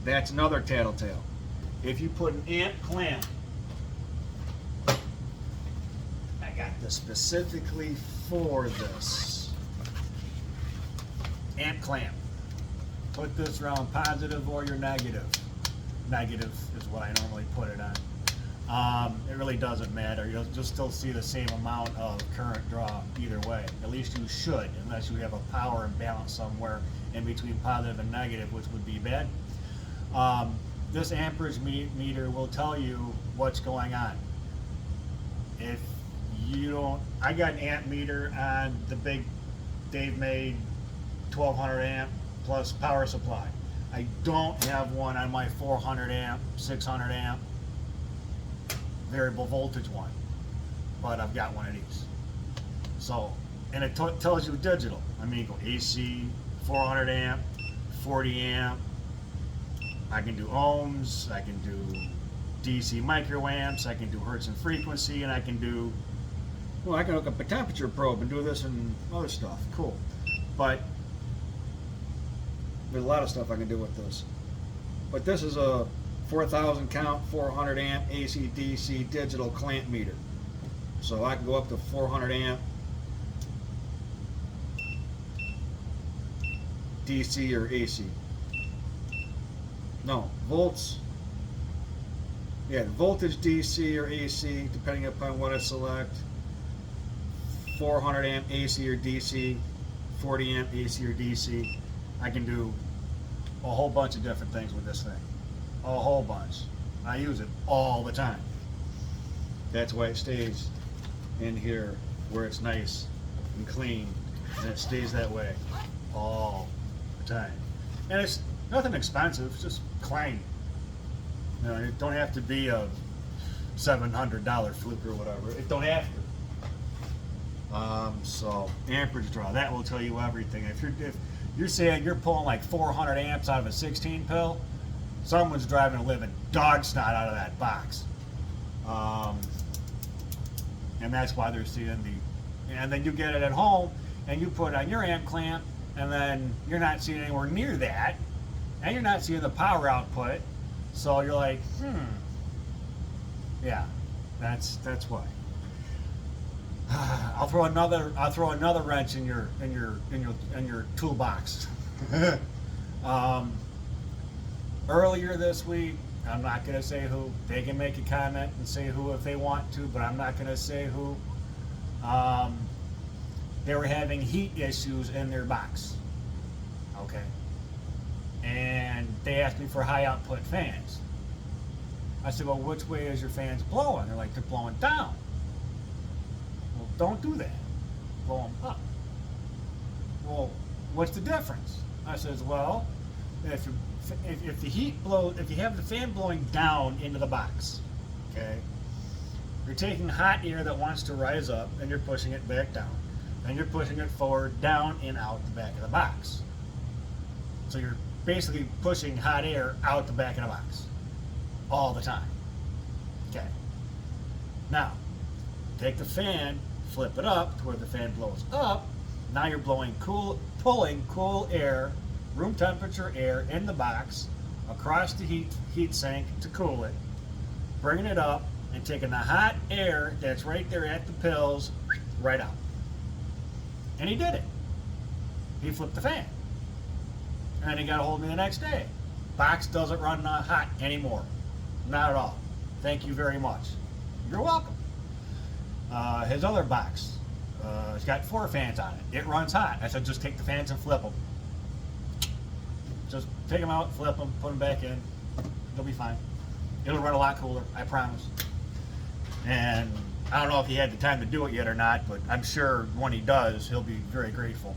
That's another tattletale. If you put an amp clamp, I got this specifically for this. Amp clamp. Put this around positive or your negative. Negative is what I normally put it on. It really doesn't matter. You'll still see the same amount of current draw either way. At least you should, unless you have a power imbalance somewhere in between positive and negative, which would be bad. This amperage meter will tell you what's going on. If you don't, I got an amp meter on the big Dave made 1200 amp plus power supply. I don't have one on my 400 amp, 600 amp variable voltage one, but I've got one of these. So, and it tells you digital. I mean, go AC, 400 amp, 40 amp, I can do ohms, I can do DC microamps, I can do hertz and frequency, and I can do, well, I can hook up a temperature probe and do this and other stuff. Cool. But there's a lot of stuff I can do with this. But this is a 4,000 count, 400 amp AC DC digital clamp meter. So I can go up to 400 amp DC or AC. No, volts. Yeah, voltage DC or AC, depending upon what I select. 400 amp AC or DC, 40 amp AC or DC. I can do a whole bunch of different things with this thing. A whole bunch. I use it all the time. That's why it stays in here where it's nice and clean, and it stays that way all the time. And it's nothing expensive, it's just clean. You know, it don't have to be a $700 fluke or whatever. It don't have to. So amperage draw, that will tell you everything. If you're saying you're pulling like 400 amps out of a 16 pill, someone's driving a living dog snot out of that box. And that's why they're seeing and then you get it at home and you put on your amp clamp, and then you're not seeing anywhere near that, and you're not seeing the power output. So you're like, yeah, that's why. I'll throw another wrench in your toolbox. Earlier this week, I'm not going to say who. They can make a comment and say who if they want to, but I'm not going to say who. They were having heat issues in their box. Okay. And they asked me for high output fans. I said, well, which way is your fans blowing? They're like, they're blowing down. Well, don't do that. Blow them up. Well, what's the difference? I says, well, if the heat blows, if you have the fan blowing down into the box, okay, you're taking hot air that wants to rise up and you're pushing it back down. And you're pushing it forward, down, and out the back of the box. So you're basically pushing hot air out the back of the box all the time. Okay. Now, take the fan, flip it up to where the fan blows up. Now you're pulling cool air, room temperature air in the box across the heat sink to cool it, bringing it up and taking the hot air that's right there at the pills right out. And he did it. He flipped the fan. And he got a hold of me the next day. Box doesn't run hot anymore. Not at all. Thank you very much. You're welcome. His other box, it's got 4 fans on it. It runs hot. I said, just take the fans and flip them. Just take them out, flip them, put them back in. It'll be fine. It'll run a lot cooler, I promise. And I don't know if he had the time to do it yet or not, but I'm sure when he does, he'll be very grateful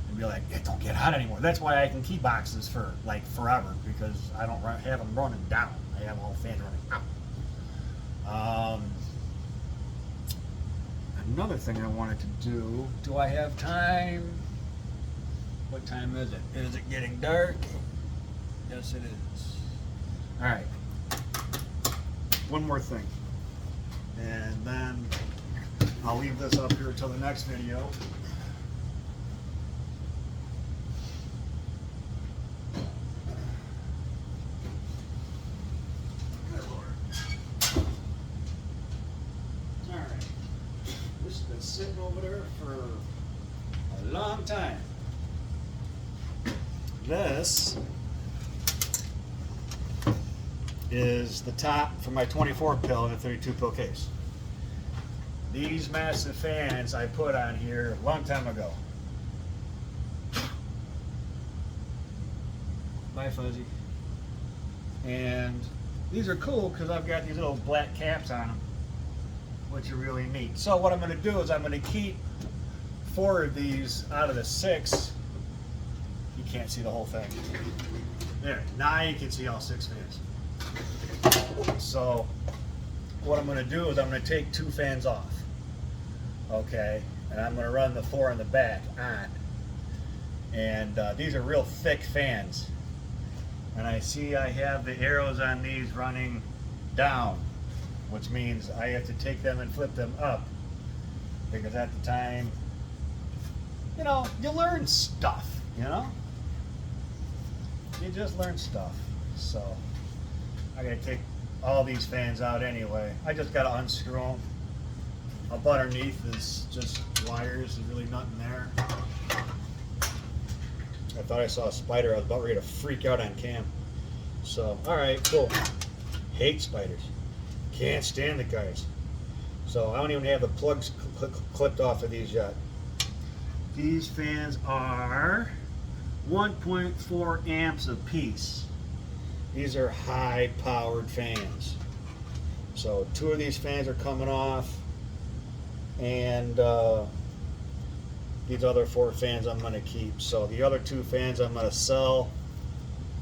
and be like, it don't get hot anymore. That's why I can keep boxes for like forever, because I don't have them running down. I have all fans running out. Another thing I wanted to do I have time? What time is it? Is it getting dark? Yes, it is. All right. One more thing. And then I'll leave this up here until the next video. Good Lord. All right. This has been sitting over there for a long time. This is the top for my 24 pill in a 32 pill case. These massive fans I put on here a long time ago. Bye, Fuzzy. And these are cool because I've got these little black caps on them, which are really neat. So what I'm going to do is I'm going to keep 4 of these out of the 6. You can't see the whole thing. There, now you can see all 6 fans. So what I'm going to do is I'm going to take 2 fans off, okay, and I'm going to run the 4 in the back on. And these are real thick fans, And I see I have the arrows on these running down, which means I have to take them and flip them up. Because at the time, you know, you learn stuff, you know? You just learn stuff. So, I gotta take all these fans out anyway. I just gotta unscrew them. Up underneath is just wires, there's really nothing there. I thought I saw a spider, I was about ready to freak out on cam. So, alright, cool. Hate spiders. Can't stand the guys. So I don't even have the plugs clipped off of these yet. These fans are 1.4 amps a piece. These are high powered fans. So 2 of these fans are coming off, and these other 4 fans I'm going to keep. So the other 2 fans I'm going to sell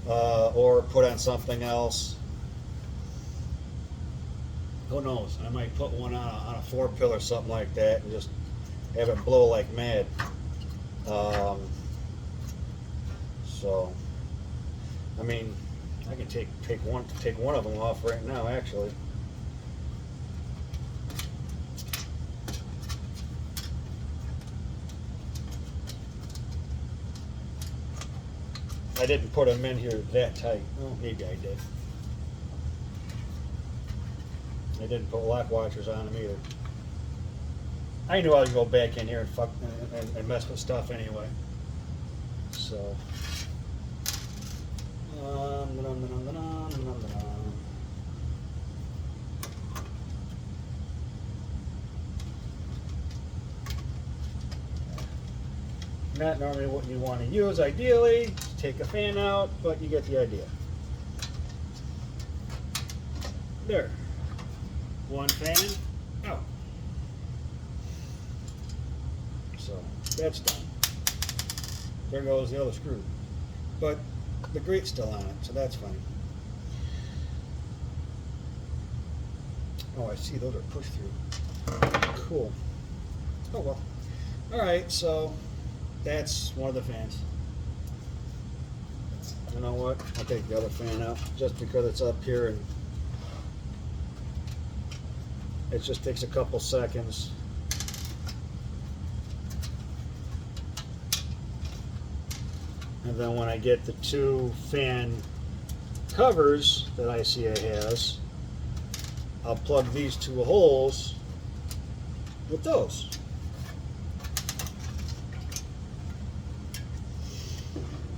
or put on something else. Who knows? I might put one on a 4-pill or something like that and just have it blow like mad. So, I mean, I can take one of them off right now, actually. I didn't put them in here that tight. Well, maybe I did. I didn't put lock washers on them either. I knew I would go back in here and fuck and mess with stuff anyway. So. Not normally what you want to use ideally. Take a fan out, but you get the idea. There. One fan out. So that's done. There goes the other screw. But the grate's still on it, so that's fine. Oh, I see those are push through. Cool. Oh well. Alright, so that's one of the fans. You know what? I'll take the other fan out just because it's up here and it just takes a couple seconds. And then when I get the 2 fan covers that ICA has, I'll plug these 2 holes with those.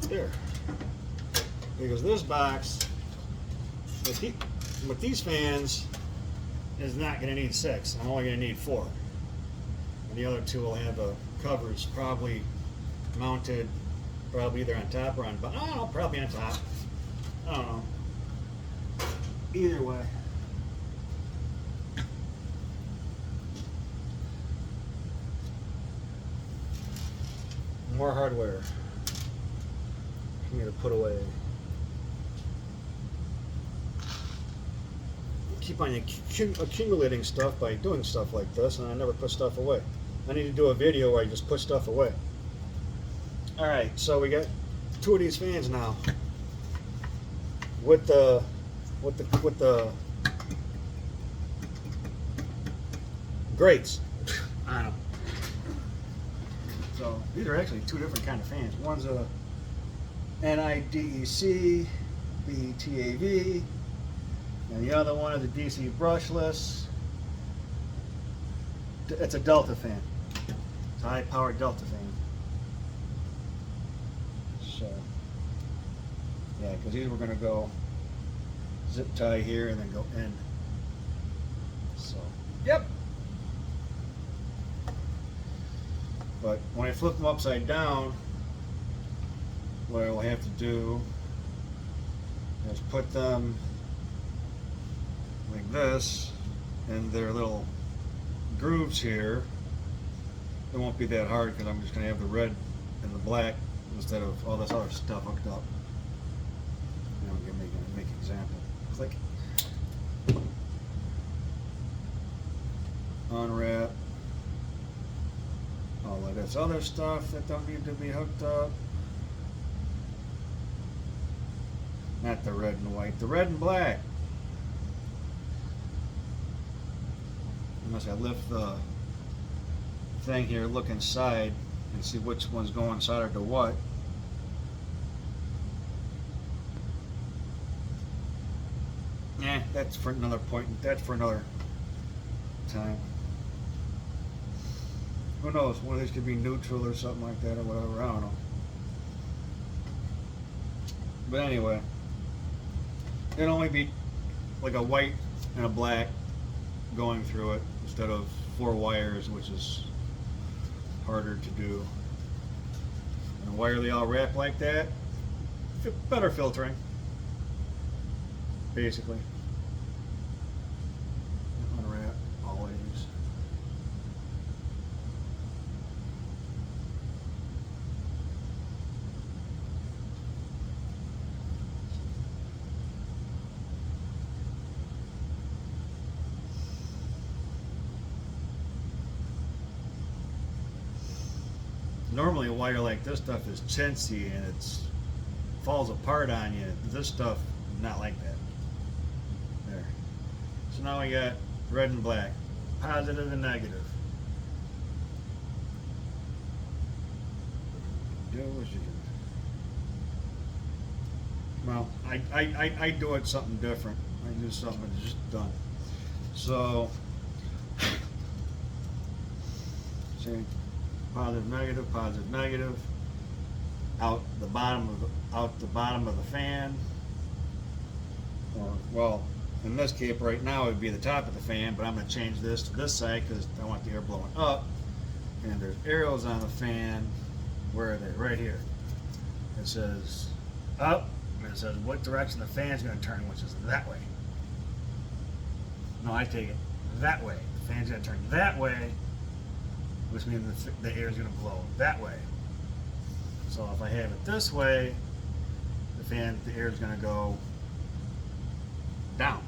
There. Because this box, with these fans, is not going to need 6. I'm only going to need 4. And the other 2 will have covers probably mounted, probably either on top or on bottom. I don't know, probably on top. I don't know. Either way. More hardware for me to put away. Keep on accumulating stuff by doing stuff like this, and I never put stuff away. I need to do a video where I just put stuff away. Alright, so we got 2 of these fans now with the grates on them. So these are actually 2 different kind of fans. One's a NIDEC BTAV, and the other one is a DC brushless. It's a Delta fan. It's a high-powered Delta fan. So, yeah, because these were going to go zip tie here and then go in. So, yep. But when I flip them upside down, what I'll have to do is put them like this in their little grooves here. It won't be that hard because I'm just going to have the red and the black instead of all this other stuff hooked up. You know, I'm going to make an example. Click. Unwrap. All of this other stuff that don't need to be hooked up. Not the red and white, the red and black. Unless I lift the thing here, look inside and see which one's going solder to what. Yeah, that's for another point. That's for another time. Who knows? One of these could be neutral or something like that or whatever. I don't know. But anyway, it'd only be like a white and a black going through it instead of 4 wires, which is harder to do. And why are they all wrapped like that? Better filtering, basically. Unwrap always. Normally a wire like this stuff is chintzy and it's falls apart on you. This stuff, not like that. There. So now we got red and black, positive and negative. Well, I do it something different. I do something that's just done. So, see. Positive, negative, out the bottom of the fan, or well, in this case right now it would be the top of the fan, but I'm going to change this to this side because I want the air blowing up. And there's arrows on the fan. Where are they? Right here. It says up, and it says what direction the fan's going to turn, which is that way. No, I take it that way. The fan's going to turn that way, which means the air is going to blow that way. So if I have it this way, the air is going to go down.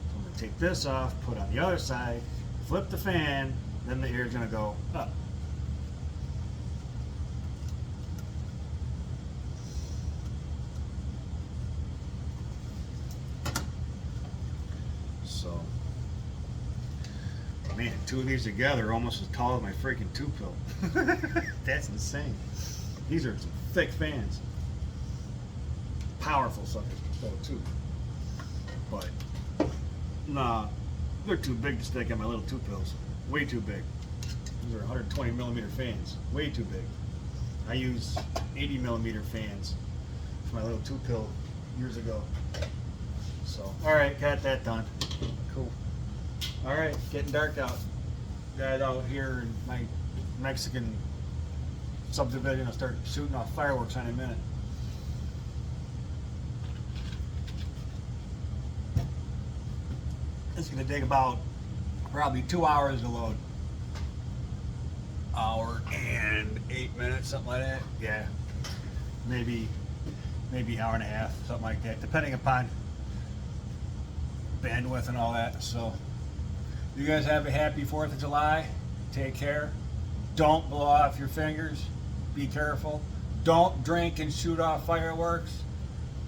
So I'm going to take this off, put it on the other side, flip the fan, then the air is going to go up. So, man, 2 of these together are almost as tall as my freaking 2-pill. That's insane. These are some thick fans. Powerful suckers though too. But nah, they're too big to stick in my little 2-pills. Way too big. These are 120 millimeter fans. Way too big. I use 80 millimeter fans for my little 2-pill years ago. So, alright, got that done. Cool. Alright, getting dark out. Got out here in my Mexican subdivision. I'll start shooting off fireworks in a minute. It's going to take about probably 2 hours to load. Hour and 8 minutes, something like that. Yeah, maybe hour and a half, something like that, depending upon bandwidth and all that. So you guys have a happy 4th of July. Take care. Don't blow off your fingers. Be careful. Don't drink and shoot off fireworks.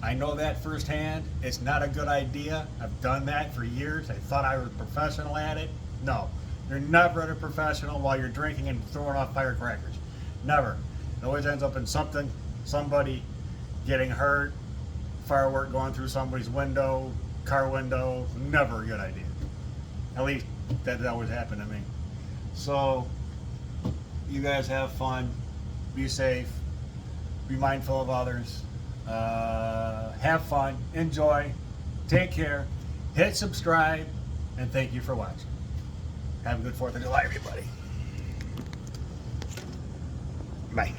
I know that firsthand. It's not a good idea. I've done that for years. I thought I was a professional at it. No, you're never a professional while you're drinking and throwing off firecrackers. Never. It always ends up in somebody getting hurt, firework going through somebody's window, car window. Never a good idea. At least that always happened to me. So you guys have fun. Be safe. Be mindful of others. Have fun. Enjoy. Take care. Hit subscribe. And thank you for watching. Have a good 4th of July, everybody. Bye.